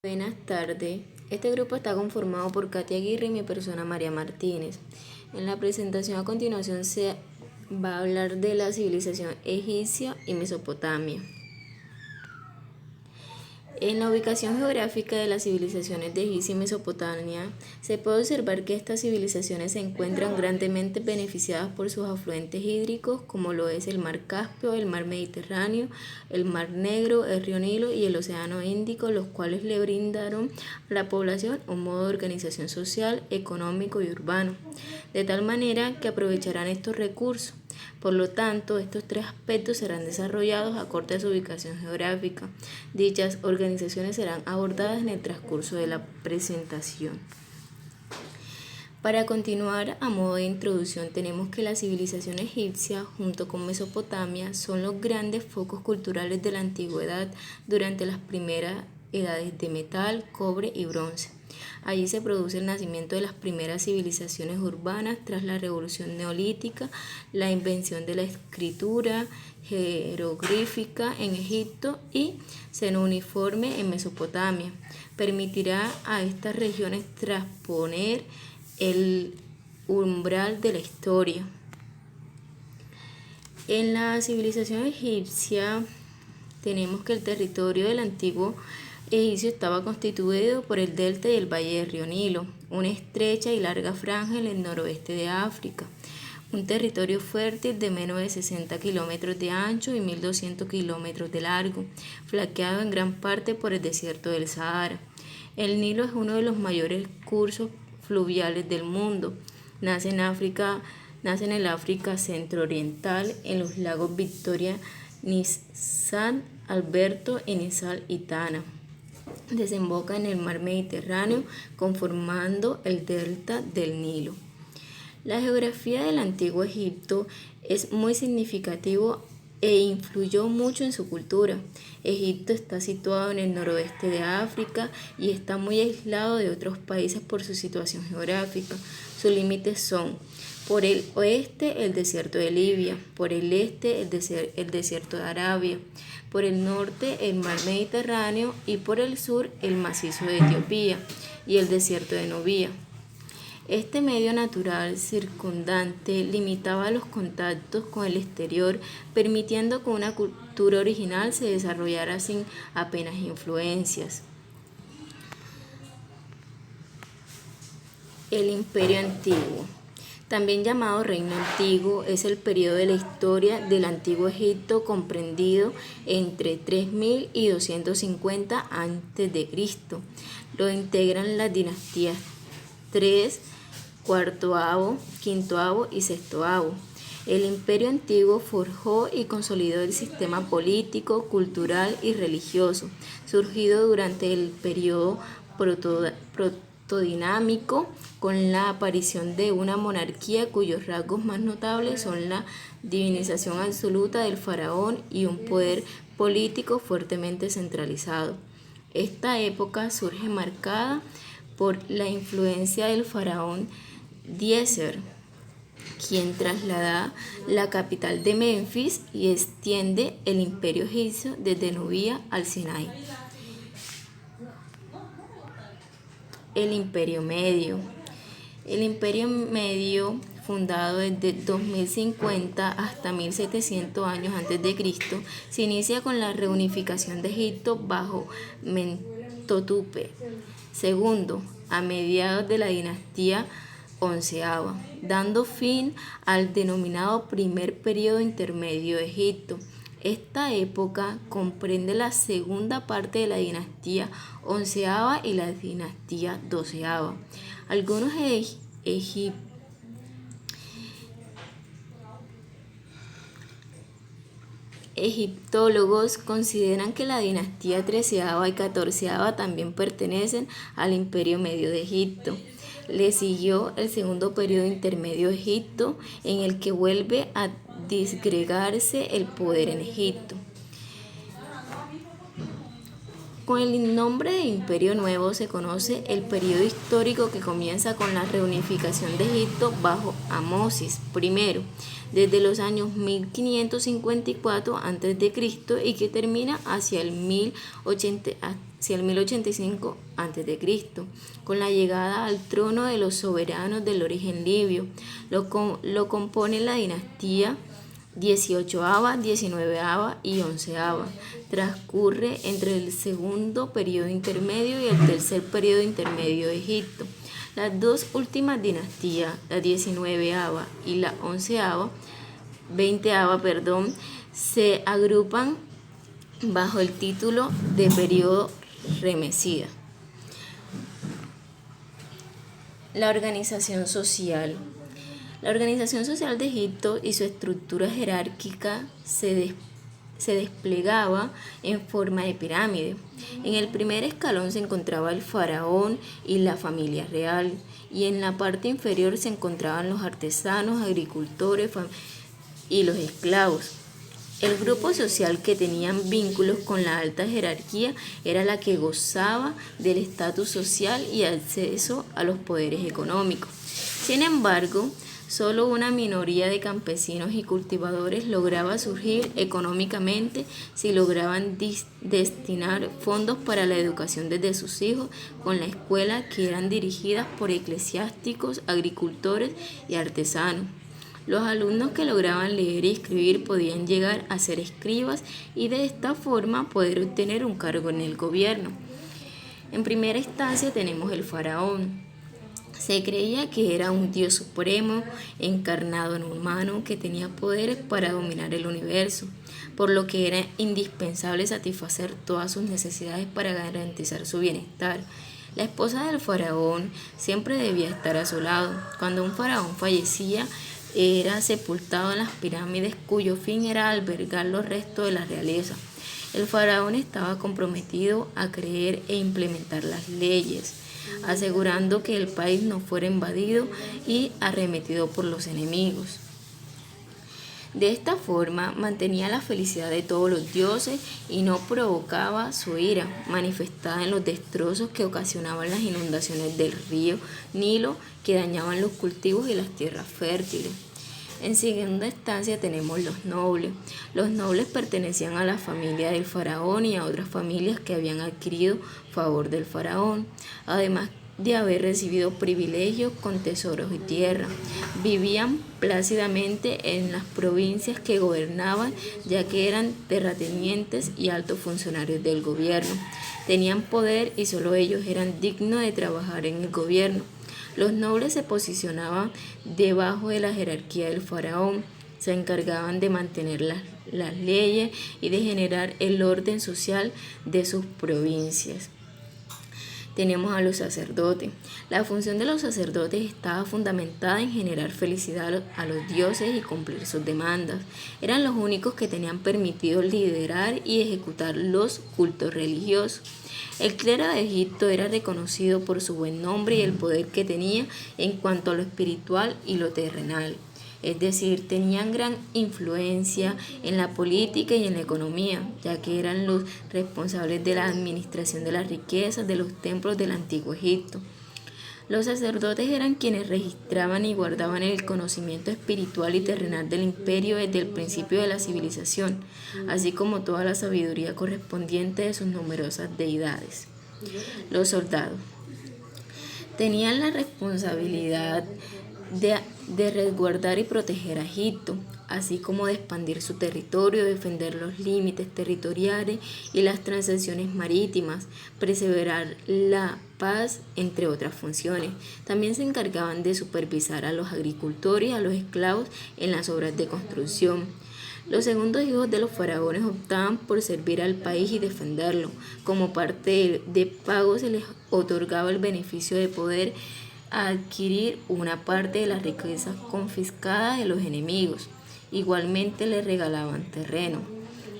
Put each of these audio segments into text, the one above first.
Buenas tardes. Este grupo está conformado por Katia Aguirre y mi persona María Martínez. En la presentación a continuación se va a hablar de la civilización egipcia y Mesopotamia. En la ubicación geográfica de las civilizaciones de Egipto y Mesopotamia, se puede observar que estas civilizaciones se encuentran grandemente beneficiadas por sus afluentes hídricos, como lo es el mar Caspio, el mar Mediterráneo, el mar Negro, el río Nilo y el océano Índico, los cuales le brindaron a la población un modo de organización social, económico y urbano, de tal manera que aprovecharán estos recursos. Por lo tanto, estos tres aspectos serán desarrollados acorde a su ubicación geográfica. Dichas organizaciones serán abordadas en el transcurso de la presentación. Para continuar, a modo de introducción, tenemos que la civilización egipcia, junto con Mesopotamia, son los grandes focos culturales de la antigüedad durante las primeras edades de metal, cobre y bronce. Allí se produce el nacimiento de las primeras civilizaciones urbanas tras la revolución neolítica, la invención de la escritura jeroglífica en Egipto y cuneiforme en Mesopotamia. Permitirá a estas regiones trasponer el umbral de la historia. En la civilización egipcia tenemos que el territorio del antiguo egipcio estaba constituido por el delta y el valle del río Nilo, una estrecha y larga franja en el noroeste de África, un territorio fértil de menos de 60 kilómetros de ancho y 1.200 kilómetros de largo, flanqueado en gran parte por el desierto del Sahara. El Nilo es uno de los mayores cursos fluviales del mundo. Nace en el África centro-oriental, en los lagos Victoria, San Alberto, Nizal y Tana. Desemboca en el mar Mediterráneo, conformando el delta del Nilo. La geografía del antiguo Egipto es muy significativo e influyó mucho en su cultura. Egipto está situado en el noroeste de África y está muy aislado de otros países por su situación geográfica. Sus límites son: por el oeste el desierto de Libia, por el este el desierto de Arabia, por el norte el mar Mediterráneo y por el sur el macizo de Etiopía y el desierto de Nubia. Este medio natural circundante limitaba los contactos con el exterior, permitiendo que una cultura original se desarrollara sin apenas influencias. El Imperio Antiguo, también llamado Reino Antiguo, es el periodo de la historia del Antiguo Egipto comprendido entre 3000 y 250 a.C. Lo integran las dinastías 3, cuarto-avo, quinto-avo y sexto-avo. El Imperio Antiguo forjó y consolidó el sistema político, cultural y religioso, surgido durante el periodo protodinámico, con la aparición de una monarquía cuyos rasgos más notables son la divinización absoluta del faraón y un poder político fuertemente centralizado. Esta época surge marcada por la influencia del faraón Djeser, quien traslada la capital de Menfis y extiende el imperio egipcio desde Nubia al Sinai. El Imperio Medio. El Imperio Medio, fundado desde 2050 hasta 1700 años antes de Cristo, se inicia con la reunificación de Egipto bajo Mentuhotep II a mediados de la dinastía onceava, dando fin al denominado primer periodo intermedio de Egipto. Esta época comprende la segunda parte de la dinastía onceava y la dinastía doceava. Algunos egiptólogos consideran que la dinastía treceava y catorceava también pertenecen al Imperio Medio de Egipto. Le siguió el segundo periodo intermedio de Egipto, en el que vuelve a disgregarse el poder en Egipto. Con el nombre de Imperio Nuevo se conoce el periodo histórico que comienza con la reunificación de Egipto bajo Amosis I, desde los años 1554 a.C. y que termina hacia el 1080 hacia el 1085 a.C., con la llegada al trono de los soberanos del origen libio. Lo compone la dinastía 18ª, 19ª y 11ª. Transcurre entre el segundo periodo intermedio y el tercer periodo intermedio de Egipto. Las dos últimas dinastías, la 19ª y la 20ª, se agrupan bajo el título de periodo Remesida. La organización social. La organización social de Egipto y su estructura jerárquica se desplegaba en forma de pirámide. En el primer escalón se encontraba el faraón y la familia real, y en la parte inferior se encontraban los artesanos, agricultores y los esclavos. El grupo social que tenían vínculos con la alta jerarquía era la que gozaba del estatus social y acceso a los poderes económicos. Sin embargo, solo una minoría de campesinos y cultivadores lograba surgir económicamente si lograban destinar fondos para la educación desde sus hijos con la escuela, que eran dirigidas por eclesiásticos, agricultores y artesanos. Los alumnos que lograban leer y escribir podían llegar a ser escribas y de esta forma poder obtener un cargo en el gobierno. En primera instancia tenemos el faraón. Se creía que era un dios supremo encarnado en un humano que tenía poderes para dominar el universo, por lo que era indispensable satisfacer todas sus necesidades para garantizar su bienestar. La esposa del faraón siempre debía estar a su lado. Cuando un faraón fallecía, era sepultado en las pirámides, cuyo fin era albergar los restos de la realeza. El faraón estaba comprometido a creer e implementar las leyes, asegurando que el país no fuera invadido y arremetido por los enemigos. De esta forma mantenía la felicidad de todos los dioses y no provocaba su ira, manifestada en los destrozos que ocasionaban las inundaciones del río Nilo, que dañaban los cultivos y las tierras fértiles. En segunda instancia tenemos los nobles. Los nobles pertenecían a la familia del faraón y a otras familias que habían adquirido favor del faraón, además de haber recibido privilegios con tesoros y tierra. Vivían plácidamente en las provincias que gobernaban, ya que eran terratenientes y altos funcionarios del gobierno. Tenían poder y solo ellos eran dignos de trabajar en el gobierno. Los nobles se posicionaban debajo de la jerarquía del faraón, se encargaban de mantener las leyes y de generar el orden social de sus provincias. Tenemos a los sacerdotes. La función de los sacerdotes estaba fundamentada en generar felicidad a los dioses y cumplir sus demandas. Eran los únicos que tenían permitido liderar y ejecutar los cultos religiosos. El clero de Egipto era reconocido por su buen nombre y el poder que tenía en cuanto a lo espiritual y lo terrenal. Es decir, tenían gran influencia en la política y en la economía, ya que eran los responsables de la administración de las riquezas de los templos del antiguo Egipto. Los sacerdotes eran quienes registraban y guardaban el conocimiento espiritual y terrenal del imperio desde el principio de la civilización, así como toda la sabiduría correspondiente de sus numerosas deidades. Los soldados tenían la responsabilidad de resguardar y proteger a Egipto, así como de expandir su territorio, defender los límites territoriales y las transacciones marítimas, perseverar la paz, entre otras funciones. También se encargaban de supervisar a los agricultores y a los esclavos en las obras de construcción. Los segundos hijos de los faraones optaban por servir al país y defenderlo. Como parte de pago se les otorgaba el beneficio de poder adquirir una parte de las riquezas confiscadas de los enemigos. Igualmente les regalaban terreno.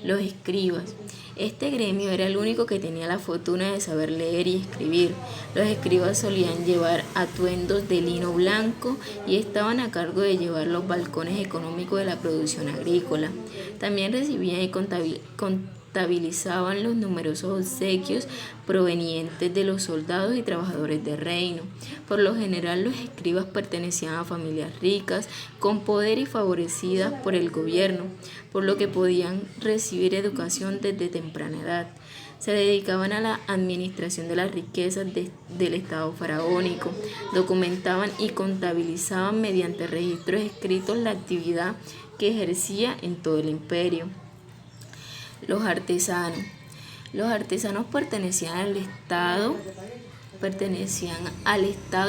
Los escribas. Este gremio era el único que tenía la fortuna de saber leer y escribir. Los escribas solían llevar atuendos de lino blanco y estaban a cargo de llevar los balcones económicos de la producción agrícola. También recibían y contabilizaban los numerosos obsequios provenientes de los soldados y trabajadores del reino. Por lo general, los escribas pertenecían a familias ricas, con poder y favorecidas por el gobierno, por lo que podían recibir educación desde temprana edad. Se dedicaban a la administración de las riquezas del Estado faraónico, documentaban y contabilizaban mediante registros escritos la actividad que ejercía en todo el imperio. Los artesanos. Los artesanos pertenecían al Estado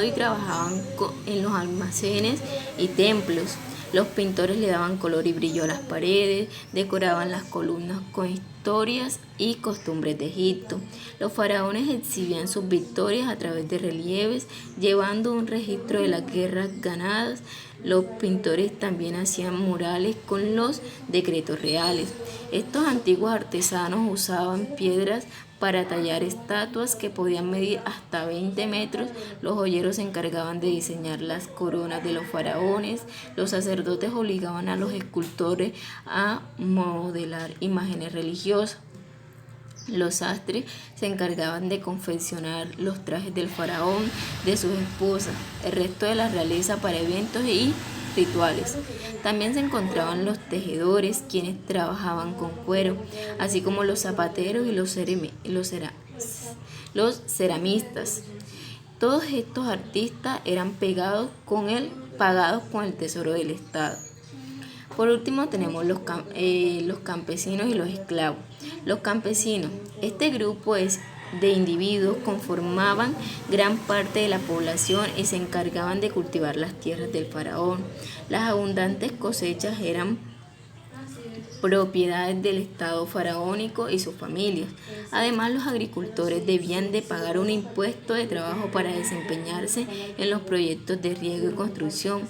y trabajaban en los almacenes y templos. Los pintores le daban color y brillo a las paredes, decoraban las columnas con historias y costumbres de Egipto. Los faraones exhibían sus victorias a través de relieves, llevando un registro de las guerras ganadas. Los pintores también hacían murales con los decretos reales. Estos antiguos artesanos usaban piedras para tallar estatuas que podían medir hasta 20 metros. Los joyeros se encargaban de diseñar las coronas de los faraones. Los sacerdotes obligaban a los escultores a modelar imágenes religiosas. Los sastres se encargaban de confeccionar los trajes del faraón, de sus esposas, el resto de la realeza para eventos y rituales. También se encontraban los tejedores, quienes trabajaban con cuero, así como los zapateros y los ceramistas. Todos estos artistas eran pagados con el tesoro del Estado. Por último tenemos los campesinos y los esclavos. Los campesinos, este grupo de individuos conformaban gran parte de la población y se encargaban de cultivar las tierras del faraón. Las abundantes cosechas eran propiedades del Estado faraónico y sus familias. Además, los agricultores debían de pagar un impuesto de trabajo para desempeñarse en los proyectos de riego y construcción.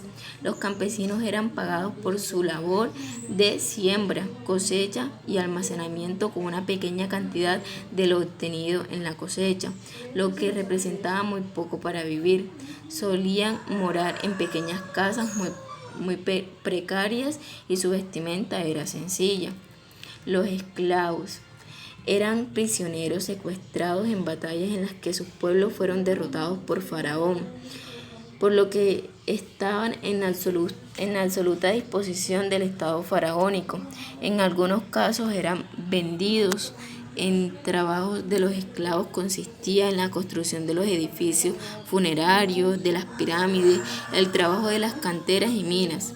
Los campesinos eran pagados por su labor de siembra, cosecha y almacenamiento con una pequeña cantidad de lo obtenido en la cosecha, lo que representaba muy poco para vivir. Solían morar en pequeñas casas muy precarias y su vestimenta era sencilla. Los esclavos eran prisioneros secuestrados en batallas en las que sus pueblos fueron derrotados por Faraón, por lo que estaban en absoluta disposición del Estado faraónico. En algunos casos eran vendidos. En trabajos de los esclavos consistía en la construcción de los edificios funerarios, de las pirámides, el trabajo de las canteras y minas,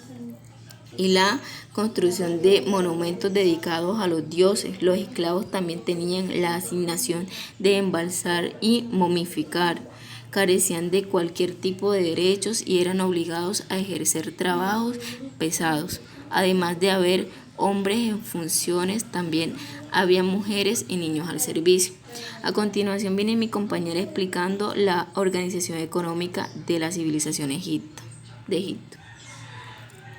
y la construcción de monumentos dedicados a los dioses. Los esclavos también tenían la asignación de embalsar y momificar. Carecían de cualquier tipo de derechos y eran obligados a ejercer trabajos pesados. Además de haber hombres en funciones, también había mujeres y niños al servicio. A continuación viene mi compañera explicando la organización económica de la civilización de Egipto.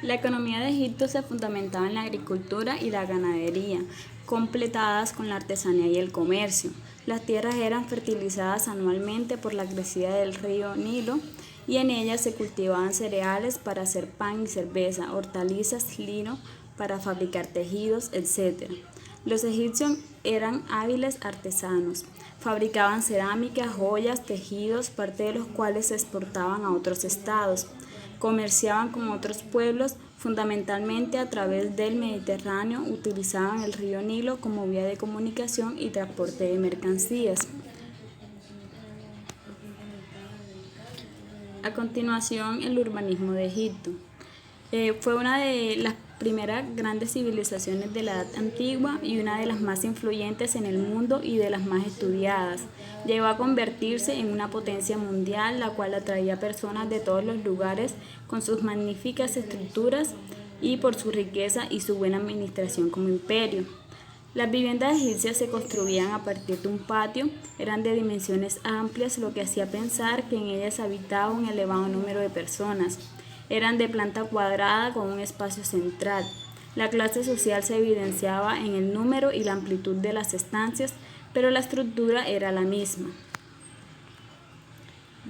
La economía de Egipto se fundamentaba en la agricultura y la ganadería, completadas con la artesanía y el comercio. Las tierras eran fertilizadas anualmente por la crecida del río Nilo y en ellas se cultivaban cereales para hacer pan y cerveza, hortalizas, lino para fabricar tejidos, etc. Los egipcios eran hábiles artesanos, fabricaban cerámica, joyas, tejidos, parte de los cuales se exportaban a otros estados. Comerciaban con otros pueblos, fundamentalmente a través del Mediterráneo, utilizaban el río Nilo como vía de comunicación y transporte de mercancías. A continuación, el urbanismo de Egipto. Fue una de las primeras grandes civilizaciones de la Edad Antigua y una de las más influyentes en el mundo y de las más estudiadas. Llegó a convertirse en una potencia mundial, la cual atraía personas de todos los lugares con sus magníficas estructuras y por su riqueza y su buena administración como imperio. Las viviendas egipcias se construían a partir de un patio, eran de dimensiones amplias, lo que hacía pensar que en ellas habitaba un elevado número de personas. Eran de planta cuadrada con un espacio central. La clase social se evidenciaba en el número y la amplitud de las estancias, pero la estructura era la misma.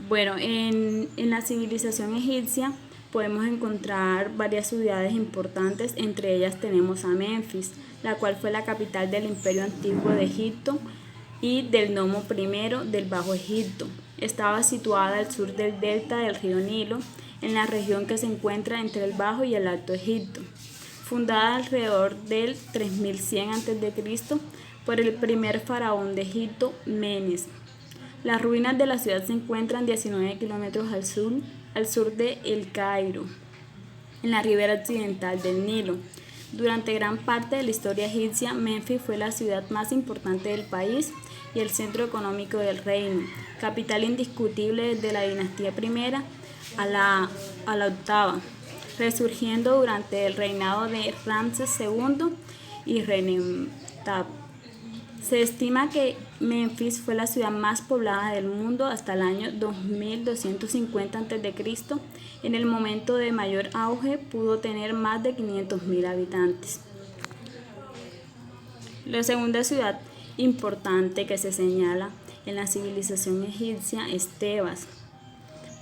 Bueno, en la civilización egipcia podemos encontrar varias ciudades importantes, entre ellas tenemos a Menfis, la cual fue la capital del Imperio Antiguo de Egipto y del Nomo I del Bajo Egipto. Estaba situada al sur del delta del río Nilo, en la región que se encuentra entre el Bajo y el Alto Egipto. Fundada alrededor del 3100 a.C., por el primer faraón de Egipto, Menes. Las ruinas de la ciudad se encuentran 19 kilómetros al sur de El Cairo, en la ribera occidental del Nilo. Durante gran parte de la historia egipcia, Menfis fue la ciudad más importante del país y el centro económico del reino, capital indiscutible desde la dinastía I a la octava, resurgiendo durante el reinado de Ramsés II y Renemtab. Se estima que Menfis fue la ciudad más poblada del mundo hasta el año 2250 a.C. En el momento de mayor auge pudo tener más de 500.000 habitantes. La segunda ciudad importante que se señala en la civilización egipcia es Tebas.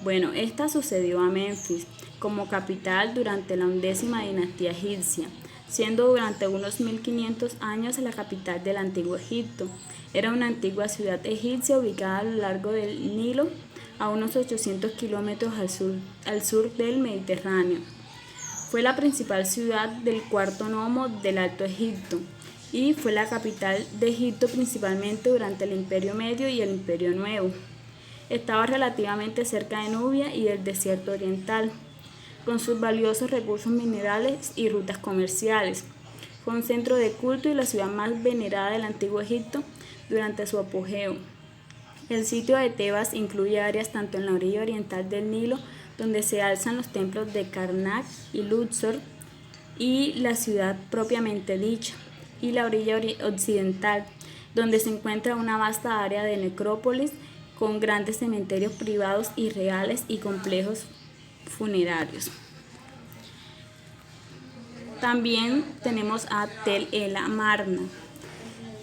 Bueno, esta sucedió a Menfis como capital durante la 11ª dinastía egipcia, siendo durante unos 1500 años la capital del antiguo Egipto. Era una antigua ciudad egipcia ubicada a lo largo del Nilo, a unos 800 kilómetros al sur del Mediterráneo. Fue la principal ciudad del cuarto nomo del Alto Egipto y fue la capital de Egipto principalmente durante el Imperio Medio y el Imperio Nuevo. Estaba relativamente cerca de Nubia y del desierto oriental, con sus valiosos recursos minerales y rutas comerciales. Fue un centro de culto y la ciudad más venerada del antiguo Egipto durante su apogeo. El sitio de Tebas incluye áreas tanto en la orilla oriental del Nilo, donde se alzan los templos de Karnak y Luxor, y la ciudad propiamente dicha, y la orilla occidental, donde se encuentra una vasta área de necrópolis con grandes cementerios privados y reales y complejos funerarios. También tenemos a Tel el Amarna,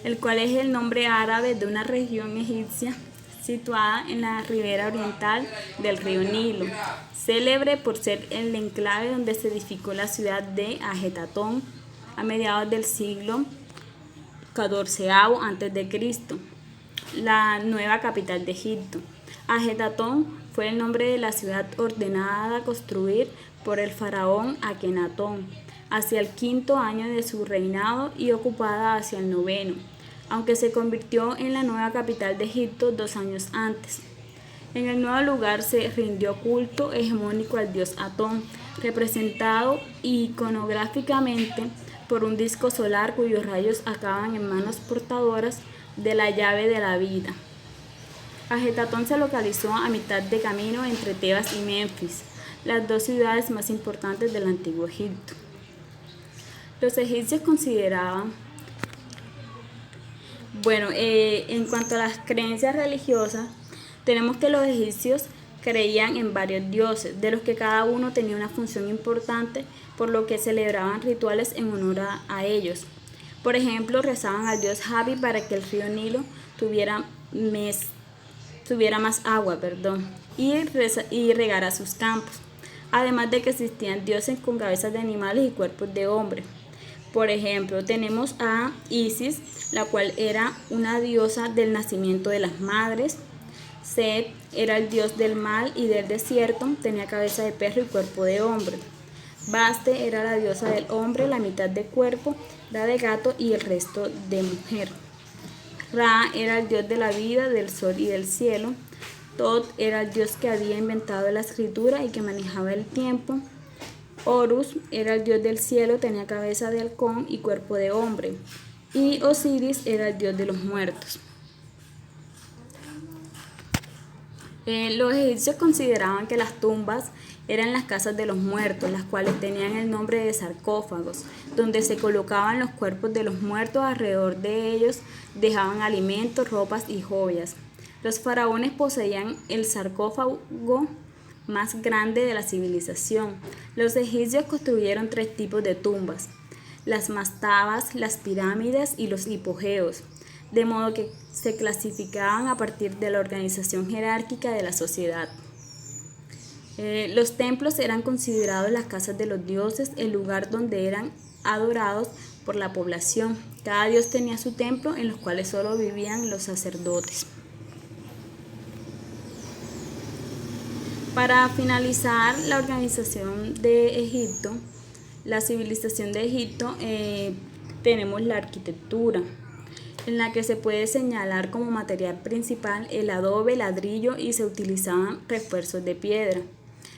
el cual es el nombre árabe de una región egipcia situada en la ribera oriental del río Nilo, célebre por ser el enclave donde se edificó la ciudad de Ajetatón a mediados del siglo XIV a.C., la nueva capital de Egipto. Ajetatón fue el nombre de la ciudad ordenada a construir por el faraón Akenatón hacia el 5º año de su reinado y ocupada hacia el 9º, aunque se convirtió en la nueva capital de Egipto 2 años antes. En el nuevo lugar se rindió culto hegemónico al dios Atón, representado iconográficamente por un disco solar cuyos rayos acaban en manos portadoras de la llave de la vida. Ajetatón se localizó a mitad de camino entre Tebas y Menfis, las dos ciudades más importantes del antiguo Egipto. Los egipcios consideraban, en cuanto a las creencias religiosas, tenemos que los egipcios creían en varios dioses, de los que cada uno tenía una función importante, por lo que celebraban rituales en honor a ellos. Por ejemplo, rezaban al dios Hapi para que el río Nilo tuviera más agua, y regara sus campos. Además de que existían dioses con cabezas de animales y cuerpos de hombres. Por ejemplo, tenemos a Isis, la cual era una diosa del nacimiento de las madres. Set era el dios del mal y del desierto, tenía cabeza de perro y cuerpo de hombre. Baste era la diosa del hombre, la mitad de cuerpo era de gato y el resto de mujer. Ra era el dios de la vida, del sol y del cielo. Tot era el dios que había inventado la escritura y que manejaba el tiempo. Horus era el dios del cielo, tenía cabeza de halcón y cuerpo de hombre. Y Osiris era el dios de los muertos. Los egipcios consideraban que las tumbas eran las casas de los muertos, las cuales tenían el nombre de sarcófagos, donde se colocaban los cuerpos de los muertos. Alrededor de ellos dejaban alimentos, ropas y joyas. Los faraones poseían el sarcófago más grande de la civilización. Los egipcios construyeron 3 tipos de tumbas: las mastabas, las pirámides y los hipogeos, de modo que se clasificaban a partir de la organización jerárquica de la sociedad. Los templos eran considerados las casas de los dioses, el lugar donde eran adorados por la población. Cada dios tenía su templo en los cuales solo vivían los sacerdotes. Para finalizar la organización de Egipto, la civilización de Egipto, tenemos la arquitectura. en la que se puede señalar como material principal el adobe, ladrillo y se utilizaban refuerzos de piedra.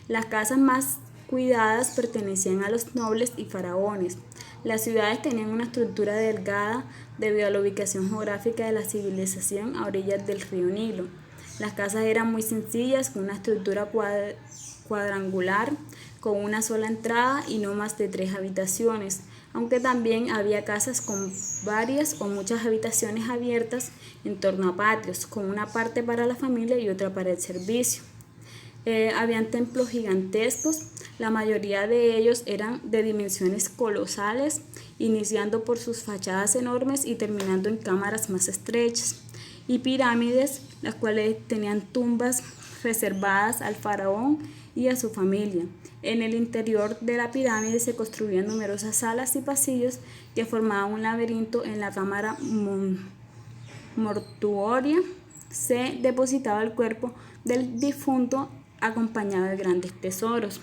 Las casas más cuidadas pertenecían a los nobles y faraones. Las ciudades tenían una estructura delgada debido a la ubicación geográfica de la civilización a orillas del río Nilo. Las casas eran muy sencillas, con una estructura cuadrangular, con una sola entrada y no más de 3 habitaciones, aunque también había casas con varias o muchas habitaciones abiertas en torno a patios, con una parte para la familia y otra para el servicio. Habían templos gigantescos, la mayoría de ellos eran de dimensiones colosales, iniciando por sus fachadas enormes y terminando en cámaras más estrechas, y pirámides, las cuales tenían tumbas reservadas al faraón y a su familia. En el interior de la pirámide se construían numerosas salas y pasillos que formaban un laberinto. En la cámara mortuoria se depositaba el cuerpo del difunto acompañado de grandes tesoros.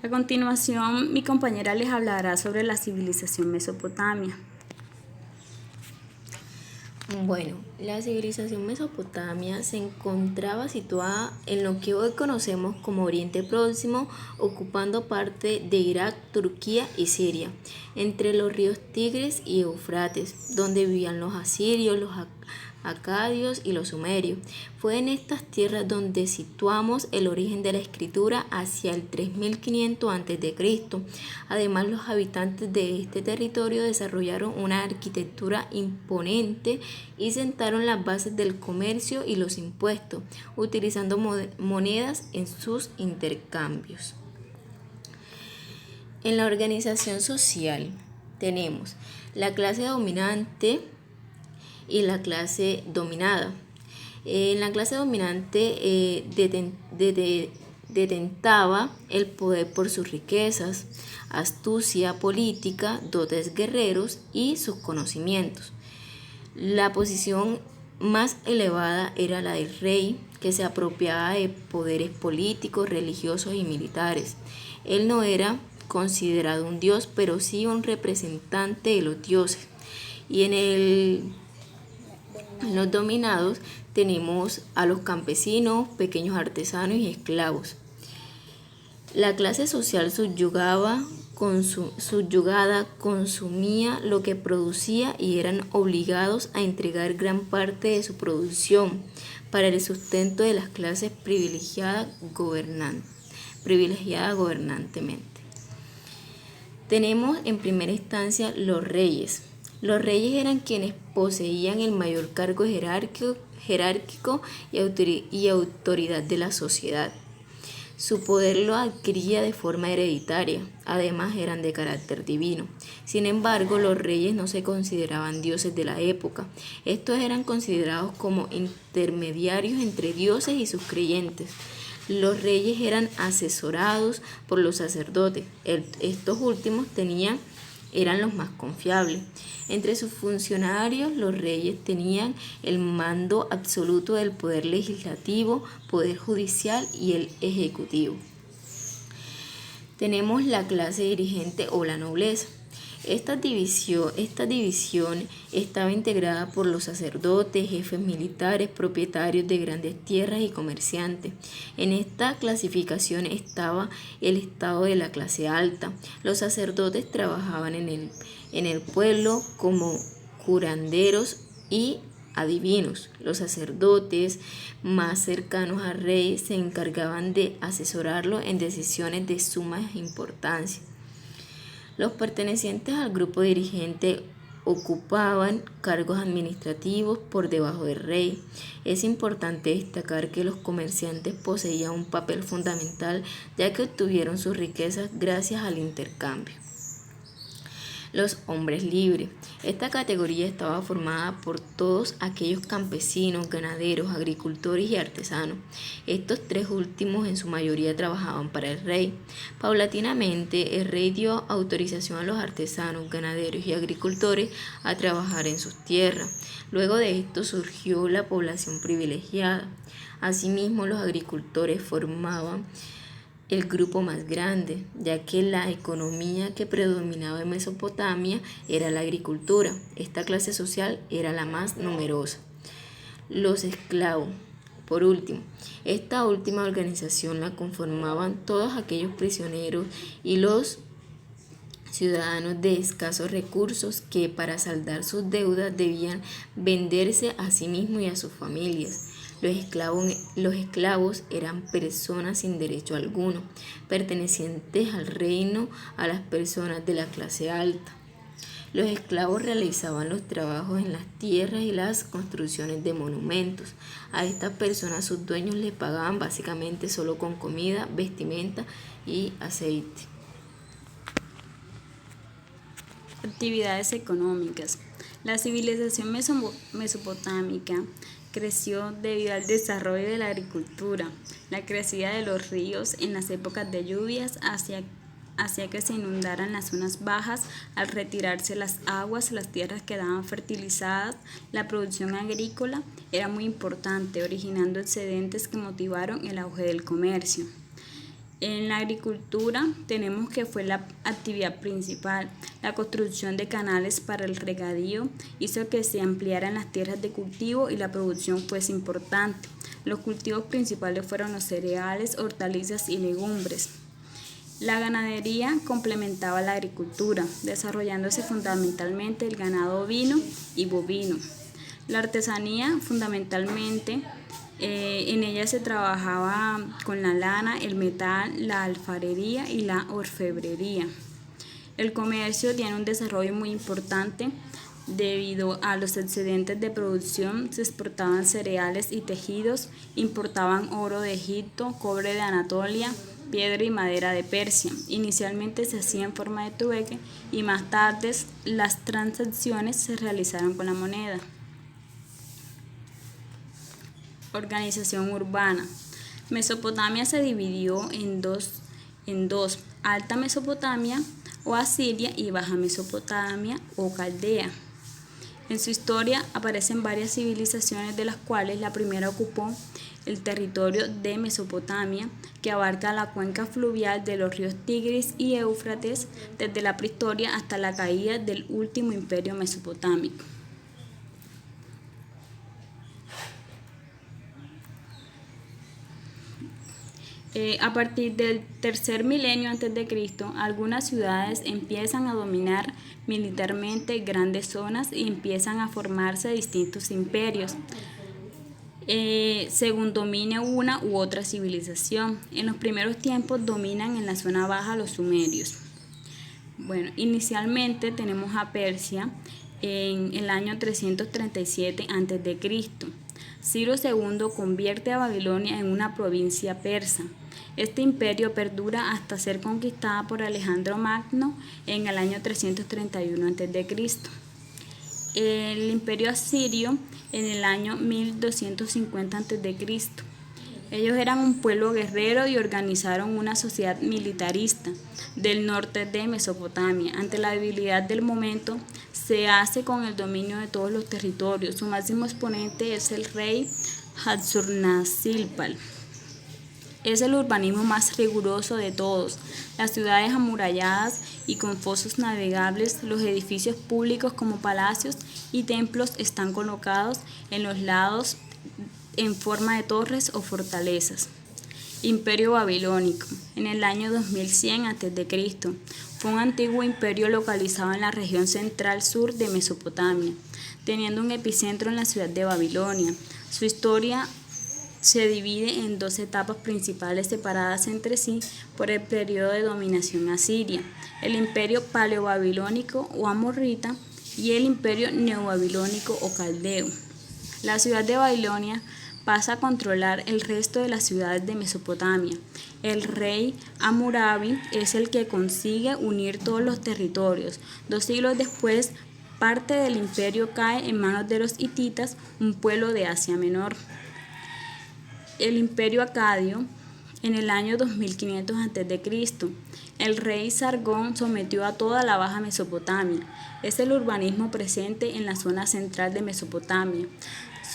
A continuación, mi compañera les hablará sobre la civilización mesopotamia. Bueno, la civilización mesopotamia se encontraba situada en lo que hoy conocemos como Oriente Próximo, ocupando parte de Irak, Turquía y Siria, entre los ríos Tigris y Eufrates, donde vivían los asirios, los acadios y los sumerios. Fue en estas tierras donde situamos el origen de la escritura hacia el 3500 a.C. Además, los habitantes de este territorio desarrollaron una arquitectura imponente y sentaron las bases del comercio y los impuestos, utilizando monedas en sus intercambios. En la organización social tenemos la clase dominante y la clase dominada. En la clase dominante detentaba el poder por sus riquezas, astucia política, dotes guerreros y sus conocimientos. La posición más elevada era la del rey, que se apropiaba de poderes políticos, religiosos y militares. Él no era considerado un dios, pero sí un representante de los dioses. Y en los dominados tenemos a los campesinos, pequeños artesanos y esclavos. La clase social subyugada consumía lo que producía y eran obligados a entregar gran parte de su producción para el sustento de las clases privilegiadas gobernantemente. Tenemos en primera instancia los reyes. Los reyes eran quienes poseían el mayor cargo jerárquico y autoridad de la sociedad. Su poder lo adquiría de forma hereditaria, además eran de carácter divino. Sin embargo, los reyes no se consideraban dioses de la época. Estos eran considerados como intermediarios entre dioses y sus creyentes. Los reyes eran asesorados por los sacerdotes. Estos últimos eran los más confiables. Entre sus funcionarios, los reyes tenían el mando absoluto del poder legislativo, poder judicial y el ejecutivo. Tenemos la clase dirigente o la nobleza. Esta división estaba integrada por los sacerdotes, jefes militares, propietarios de grandes tierras y comerciantes. En esta clasificación estaba el estado de la clase alta. Los sacerdotes trabajaban en el pueblo como curanderos y adivinos. Los sacerdotes más cercanos al rey se encargaban de asesorarlo en decisiones de suma importancia. Los pertenecientes al grupo dirigente ocupaban cargos administrativos por debajo del rey. Es importante destacar que los comerciantes poseían un papel fundamental, ya que obtuvieron sus riquezas gracias al intercambio. Los hombres libres. Esta categoría estaba formada por todos aquellos campesinos, ganaderos, agricultores y artesanos. Estos tres últimos en su mayoría trabajaban para el rey. Paulatinamente, el rey dio autorización a los artesanos, ganaderos y agricultores a trabajar en sus tierras. Luego de esto surgió la población privilegiada. Asimismo, los agricultores formaban el grupo más grande, ya que la economía que predominaba en Mesopotamia era la agricultura. Esta clase social era la más numerosa. Los esclavos. Por último, esta última organización la conformaban todos aquellos prisioneros y los ciudadanos de escasos recursos que para saldar sus deudas debían venderse a sí mismos y a sus familias. Los esclavos eran personas sin derecho alguno, pertenecientes al reino a las personas de la clase alta. Los esclavos realizaban los trabajos en las tierras y las construcciones de monumentos. A estas personas sus dueños les pagaban básicamente solo con comida, vestimenta y aceite. Actividades económicas. La civilización mesopotámica creció debido al desarrollo de la agricultura. La crecida de los ríos en las épocas de lluvias hacía que se inundaran las zonas bajas. Al retirarse las aguas, las tierras quedaban fertilizadas. La producción agrícola era muy importante, originando excedentes que motivaron el auge del comercio. En la agricultura tenemos que fue la actividad principal. La construcción de canales para el regadío hizo que se ampliaran las tierras de cultivo y la producción fuese importante. Los cultivos principales fueron los cereales, hortalizas y legumbres. La ganadería complementaba la agricultura, desarrollándose fundamentalmente el ganado ovino y bovino. La artesanía, fundamentalmente, en ella se trabajaba con la lana, el metal, la alfarería y la orfebrería. El comercio tiene un desarrollo muy importante. Debido a los excedentes de producción, se exportaban cereales y tejidos, importaban oro de Egipto, cobre de Anatolia, piedra y madera de Persia. Inicialmente se hacía en forma de trueque y más tarde las transacciones se realizaron con la moneda. Organización urbana. Mesopotamia se dividió en dos, Alta Mesopotamia o Asiria y Baja Mesopotamia o Caldea. En su historia aparecen varias civilizaciones, de las cuales la primera ocupó el territorio de Mesopotamia, que abarca la cuenca fluvial de los ríos Tigris y Éufrates desde la prehistoria hasta la caída del último imperio mesopotámico. A partir del tercer milenio a.C., algunas ciudades empiezan a dominar militarmente grandes zonas y empiezan a formarse distintos imperios, según domine una u otra civilización. En los primeros tiempos dominan en la zona baja los sumerios. Bueno, inicialmente tenemos a Persia en el año 337 a.C. Ciro II convierte a Babilonia en una provincia persa. Este imperio perdura hasta ser conquistada por Alejandro Magno en el año 331 a.C. El imperio asirio en el año 1250 a.C. Ellos eran un pueblo guerrero y organizaron una sociedad militarista del norte de Mesopotamia. Ante la debilidad del momento, se hace con el dominio de todos los territorios. Su máximo exponente es el rey Hatshepsut. Es el urbanismo más riguroso de todos. Las ciudades amuralladas y con fosos navegables, los edificios públicos como palacios y templos están colocados en los lados en forma de torres o fortalezas. Imperio Babilónico. En el año 2100 a.C. fue un antiguo imperio localizado en la región central-sur de Mesopotamia, teniendo un epicentro en la ciudad de Babilonia. Su historia se divide en dos etapas principales separadas entre sí por el periodo de dominación asiria: el imperio paleobabilónico o amorrita y el imperio neobabilónico o caldeo. La ciudad de Babilonia pasa a controlar el resto de las ciudades de Mesopotamia. El rey Hammurabi es el que consigue unir todos los territorios. 2 siglos después, parte del imperio cae en manos de los hititas, un pueblo de Asia Menor. El imperio acadio, en el año 2500 a.C., el rey Sargón sometió a toda la Baja Mesopotamia. Es el urbanismo presente en la zona central de Mesopotamia.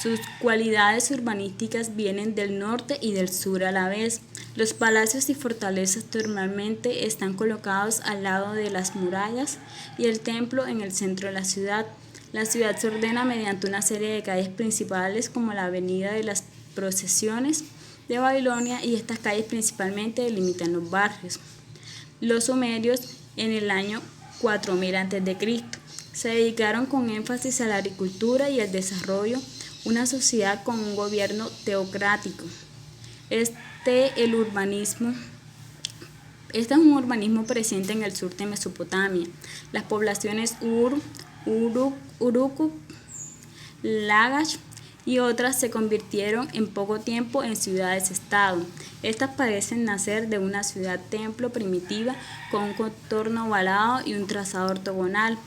Sus cualidades urbanísticas vienen del norte y del sur a la vez. Los palacios y fortalezas normalmente están colocados al lado de las murallas y el templo en el centro de la ciudad. La ciudad se ordena mediante una serie de calles principales como la Avenida de las Procesiones de Babilonia, y estas calles principalmente delimitan los barrios. Los sumerios, en el año 4000 a.C., se dedicaron con énfasis a la agricultura y el desarrollo, una sociedad con un gobierno teocrático. Este es un urbanismo presente en el sur de Mesopotamia. Las poblaciones Uruk, Lagash y otras se convirtieron en poco tiempo en ciudades-estado. Estas parecen nacer de una ciudad-templo primitiva con un contorno ovalado y un trazado ortogonal,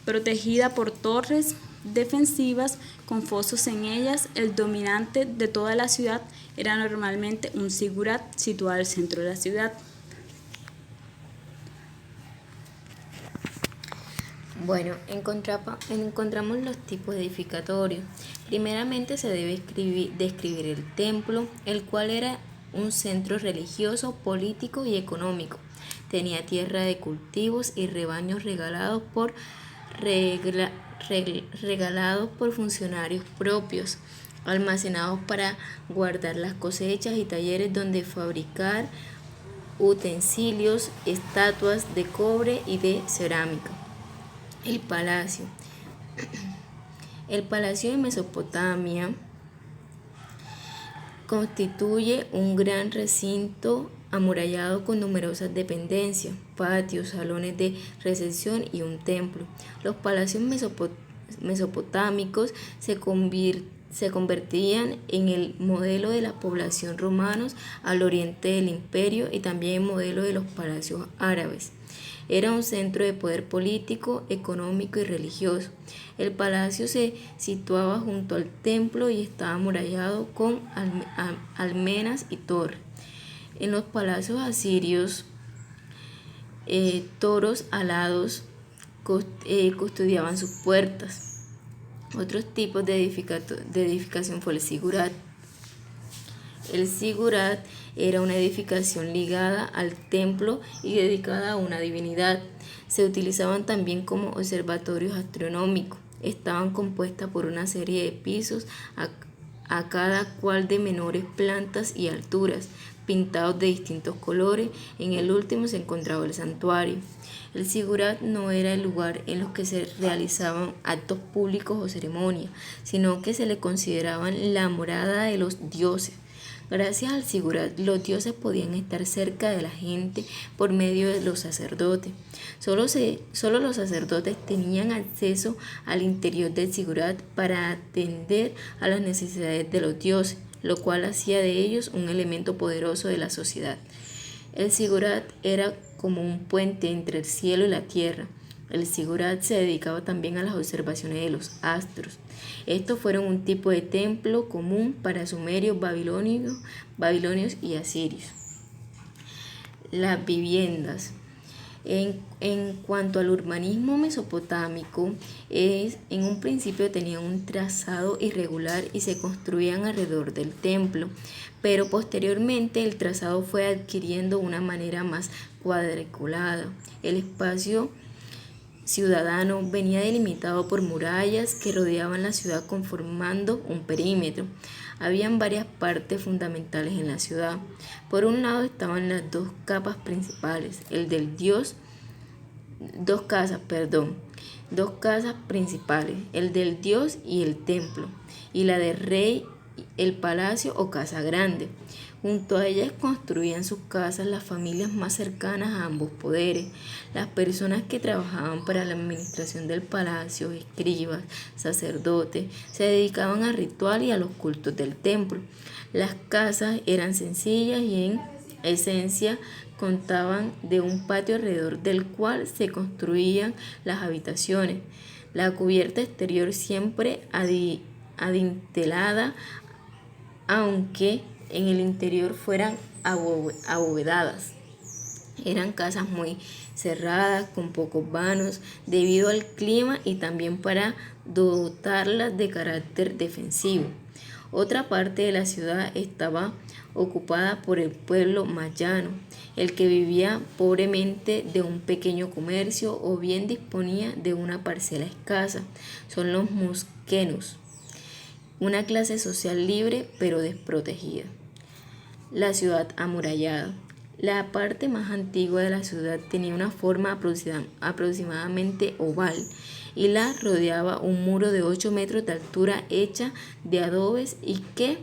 protegida por torres defensivas con fosos en ellas. El dominante de toda la ciudad era normalmente un zigurat situado al centro de la ciudad. Bueno, encontramos los tipos edificatorios. Primeramente se debe describir el templo, el cual era un centro religioso, político y económico. Tenía tierra de cultivos y rebaños regalados por funcionarios propios, almacenados para guardar las cosechas, y talleres donde fabricar utensilios, estatuas de cobre y de cerámica. El palacio. El palacio de Mesopotamia constituye un gran recinto amurallado con numerosas dependencias, patios, salones de recepción y un templo. Los palacios mesopotámicos se convertían en el modelo de la población romanos al oriente del imperio y también en modelo de los palacios árabes. Era un centro de poder político, económico y religioso. El palacio se situaba junto al templo y estaba amurallado con almenas y torres. En los palacios asirios, toros alados custodiaban sus puertas. Otros tipos de edificación fue el zigurat. El zigurat era una edificación ligada al templo y dedicada a una divinidad. Se utilizaban también como observatorios astronómicos. Estaban compuestas por una serie de pisos, a cada cual de menores plantas y alturas, pintados de distintos colores. En el último se encontraba el santuario. El zigurat no era el lugar en el que se realizaban actos públicos o ceremonias, sino que se le consideraban la morada de los dioses. Gracias al zigurat, los dioses podían estar cerca de la gente por medio de los sacerdotes. Solo los sacerdotes tenían acceso al interior del zigurat para atender a las necesidades de los dioses, lo cual hacía de ellos un elemento poderoso de la sociedad. El zigurat era como un puente entre el cielo y la tierra. El zigurat se dedicaba también a las observaciones de los astros. Estos fueron un tipo de templo común para sumerios, babilonios y asirios. Las viviendas. En cuanto al urbanismo mesopotámico, en un principio tenían un trazado irregular y se construían alrededor del templo, pero posteriormente el trazado fue adquiriendo una manera más cuadriculada. El espacio ciudadano venía delimitado por murallas que rodeaban la ciudad conformando un perímetro. Habían varias partes fundamentales en la ciudad. Por un lado estaban las dos casas principales el del dios y el templo, y la del rey, el palacio o casa grande. Junto a ellas construían sus casas las familias más cercanas a ambos poderes. Las personas que trabajaban para la administración del palacio, escribas, sacerdotes, se dedicaban al ritual y a los cultos del templo. Las casas eran sencillas y en esencia contaban de un patio alrededor del cual se construían las habitaciones. La cubierta exterior siempre adintelada, aunque en el interior fueran abovedadas. Eran casas muy cerradas, con pocos vanos, debido al clima y también para dotarlas de carácter defensivo. Otra parte de la ciudad estaba ocupada por el pueblo más llano, el que vivía pobremente de un pequeño comercio o bien disponía de una parcela escasa. Son los musquenos, una clase social libre pero desprotegida. La ciudad amurallada. La parte más antigua de la ciudad tenía una forma aproximadamente oval y la rodeaba un muro de 8 metros de altura hecha de adobes y que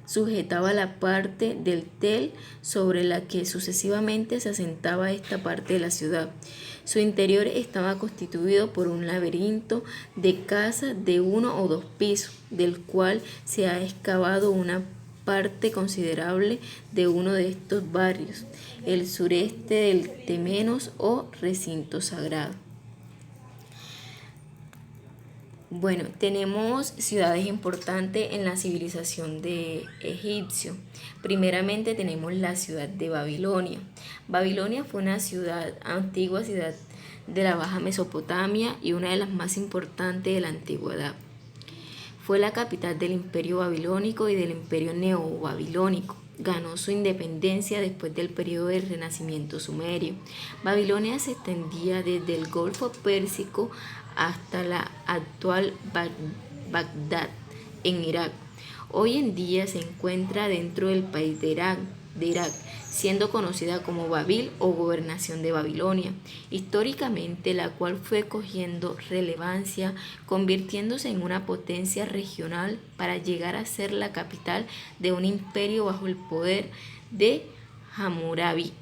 sujetaba la parte del tel sobre la que sucesivamente se asentaba esta parte de la ciudad. Su interior estaba constituido por un laberinto de casas de 1 o 2 pisos, del cual se ha excavado una parte considerable de uno de estos barrios, el sureste del Temenos o recinto sagrado. Bueno, tenemos ciudades importantes en la civilización de egipcio. Primeramente tenemos la ciudad de Babilonia. Babilonia fue una antigua ciudad de la Baja Mesopotamia y una de las más importantes de la antigüedad. Fue la capital del Imperio Babilónico y del Imperio Neobabilónico. Ganó su independencia después del periodo del Renacimiento sumerio. Babilonia se extendía desde el Golfo Pérsico hasta la actual Bagdad, en Irak. Hoy en día se encuentra dentro del país de Irak, siendo conocida como Babil o Gobernación de Babilonia, históricamente la cual fue cogiendo relevancia, convirtiéndose en una potencia regional para llegar a ser la capital de un imperio bajo el poder de Hammurabi.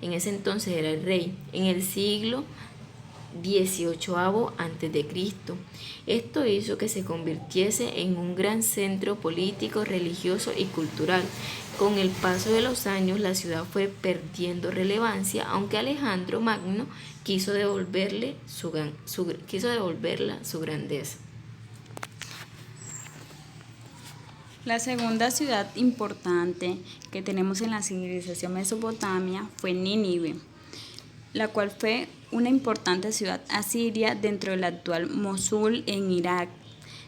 En ese entonces era el rey. En el siglo XVIII a.C. Esto hizo que se convirtiese en un gran centro político, religioso y cultural. Con el paso de los años, la ciudad fue perdiendo relevancia, aunque Alejandro Magno quiso devolverla su grandeza. La segunda ciudad importante que tenemos en la civilización mesopotamia fue Nínive, la cual fue una importante ciudad asiria dentro del actual Mosul en Irak,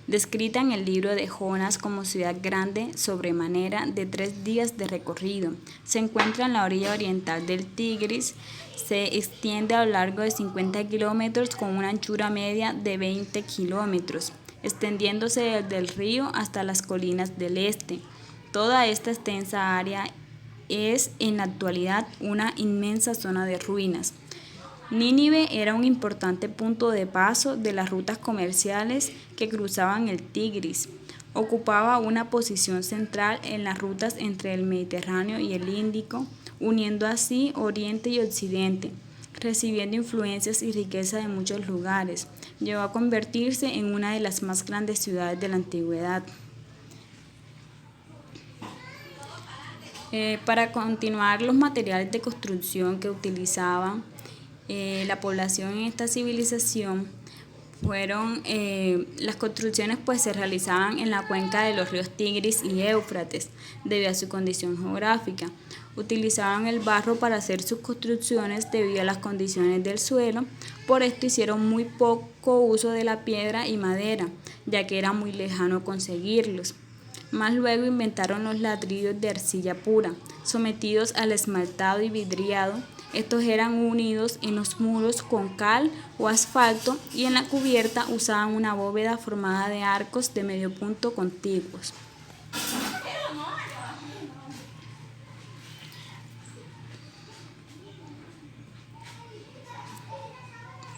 descrita en el libro de Jonás como ciudad grande sobremanera de 3 días de recorrido. Se encuentra en la orilla oriental del Tigris, se extiende a lo largo de 50 kilómetros con una anchura media de 20 kilómetros, extendiéndose desde el río hasta las colinas del este. Toda esta extensa área es en la actualidad una inmensa zona de ruinas. Nínive era un importante punto de paso de las rutas comerciales que cruzaban el Tigris. Ocupaba una posición central en las rutas entre el Mediterráneo y el Índico, uniendo así Oriente y Occidente, recibiendo influencias y riqueza de muchos lugares. Llegó a convertirse en una de las más grandes ciudades de la antigüedad. Para continuar, los materiales de construcción que utilizaban la población en esta civilización fueron las construcciones pues se realizaban en la cuenca de los ríos Tigris y Éufrates debido a su condición geográfica. Utilizaban el barro para hacer sus construcciones debido a las condiciones del suelo. Por esto hicieron muy poco uso de la piedra y madera, ya que era muy lejano conseguirlos. Más luego inventaron los ladrillos de arcilla pura, sometidos al esmaltado y vidriado. Estos eran unidos en los muros con cal o asfalto y en la cubierta usaban una bóveda formada de arcos de medio punto contiguos.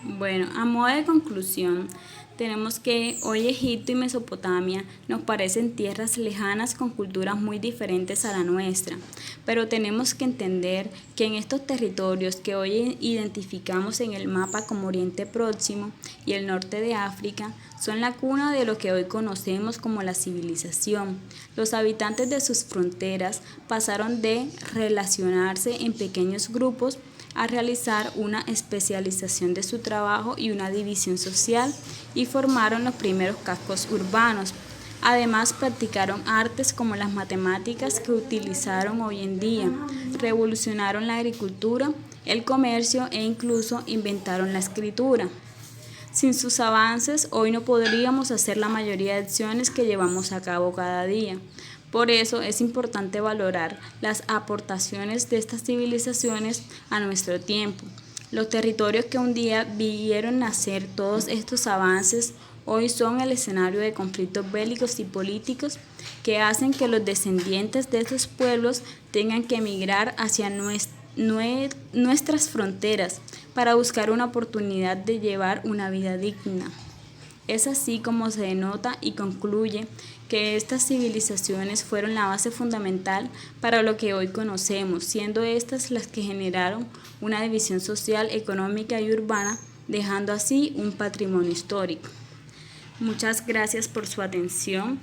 Bueno, a modo de conclusión, tenemos que hoy Egipto y Mesopotamia nos parecen tierras lejanas con culturas muy diferentes a la nuestra, pero tenemos que entender que en estos territorios que hoy identificamos en el mapa como Oriente Próximo y el norte de África, son la cuna de lo que hoy conocemos como la civilización. Los habitantes de sus fronteras pasaron de relacionarse en pequeños grupos a realizar una especialización de su trabajo y una división social y formaron los primeros cascos urbanos. Además, practicaron artes como las matemáticas que utilizaron hoy en día, revolucionaron la agricultura, el comercio e incluso inventaron la escritura. Sin sus avances, hoy no podríamos hacer la mayoría de acciones que llevamos a cabo cada día. Por eso es importante valorar las aportaciones de estas civilizaciones a nuestro tiempo. Los territorios que un día vieron nacer todos estos avances hoy son el escenario de conflictos bélicos y políticos que hacen que los descendientes de estos pueblos tengan que emigrar hacia nuestras fronteras para buscar una oportunidad de llevar una vida digna. Es así como se denota y concluye que estas civilizaciones fueron la base fundamental para lo que hoy conocemos, siendo estas las que generaron una división social, económica y urbana, dejando así un patrimonio histórico. Muchas gracias por su atención.